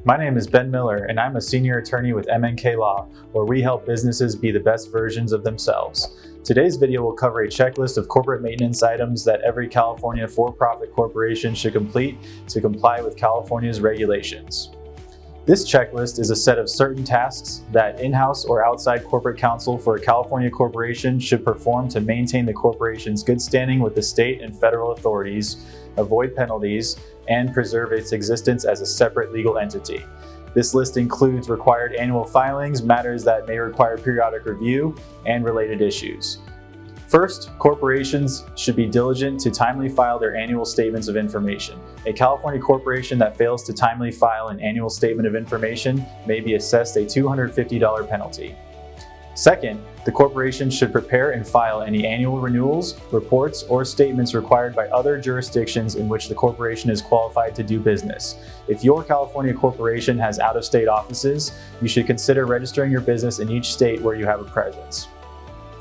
My name is Ben Miller, and I'm a senior attorney with MNK Law, where we help businesses be the best versions of themselves. Today's video will cover a checklist of corporate maintenance items that every California for-profit corporation should complete to comply with California's regulations. This checklist is a set of certain tasks that in-house or outside corporate counsel for a California corporation should perform to maintain the corporation's good standing with the state and federal authorities, avoid penalties, and preserve its existence as a separate legal entity. This list includes required annual filings, matters that may require periodic review, and related issues. First, corporations should be diligent to timely file their annual statements of information. A California corporation that fails to timely file an annual statement of information may be assessed a $250 penalty. Second, the corporation should prepare and file any annual renewals, reports, or statements required by other jurisdictions in which the corporation is qualified to do business. If your California corporation has out-of-state offices, you should consider registering your business in each state where you have a presence.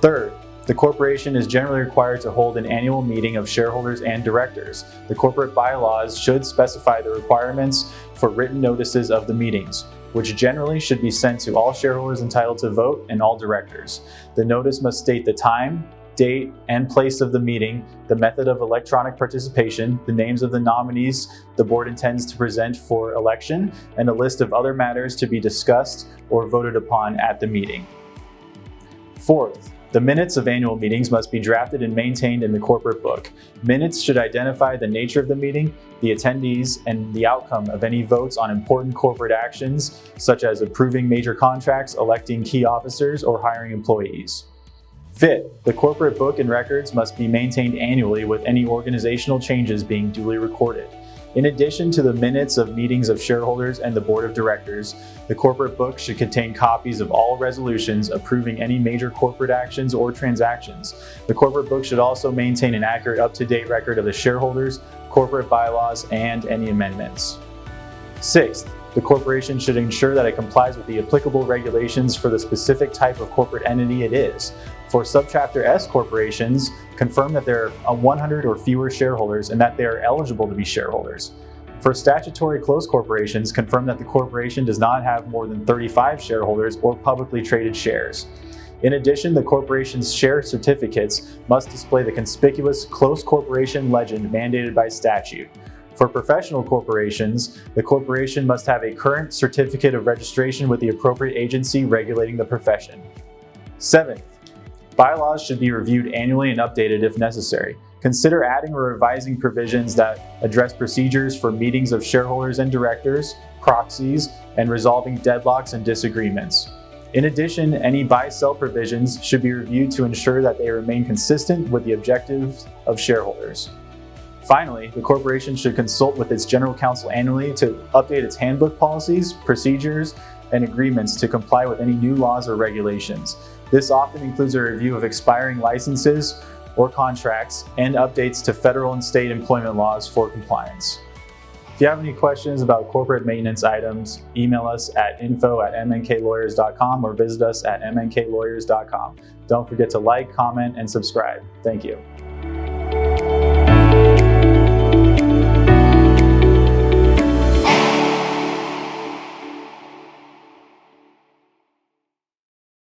Third, the corporation is generally required to hold an annual meeting of shareholders and directors. The corporate bylaws should specify the requirements for written notices of the meetings, which generally should be sent to all shareholders entitled to vote and all directors. The notice must state the time, date, and place of the meeting, the method of electronic participation, the names of the nominees the board intends to present for election, and a list of other matters to be discussed or voted upon at the meeting. Fourth, the minutes of annual meetings must be drafted and maintained in the corporate book. Minutes should identify the nature of the meeting, the attendees, and the outcome of any votes on important corporate actions, such as approving major contracts, electing key officers, or hiring employees. Fifth, the corporate book and records must be maintained annually with any organizational changes being duly recorded. In addition to the minutes of meetings of shareholders and the board of directors, the corporate book should contain copies of all resolutions approving any major corporate actions or transactions. The corporate book should also maintain an accurate, up-to-date record of the shareholders, corporate bylaws, and any amendments. Sixth, the corporation should ensure that it complies with the applicable regulations for the specific type of corporate entity it is. For Subchapter S corporations, confirm that there are 100 or fewer shareholders and that they are eligible to be shareholders. For statutory closed corporations, confirm that the corporation does not have more than 35 shareholders or publicly traded shares. In addition, the corporation's share certificates must display the conspicuous closed corporation legend mandated by statute. For professional corporations, the corporation must have a current certificate of registration with the appropriate agency regulating the profession. Seventh, bylaws should be reviewed annually and updated if necessary. Consider adding or revising provisions that address procedures for meetings of shareholders and directors, proxies, and resolving deadlocks and disagreements. In addition, any buy-sell provisions should be reviewed to ensure that they remain consistent with the objectives of shareholders. Finally, the corporation should consult with its General Counsel annually to update its handbook policies, procedures, and agreements to comply with any new laws or regulations. This often includes a review of expiring licenses or contracts and updates to federal and state employment laws for compliance. If you have any questions about corporate maintenance items, email us at info@mnklawyers.com or visit us at mnklawyers.com. Don't forget to like, comment, and subscribe. Thank you.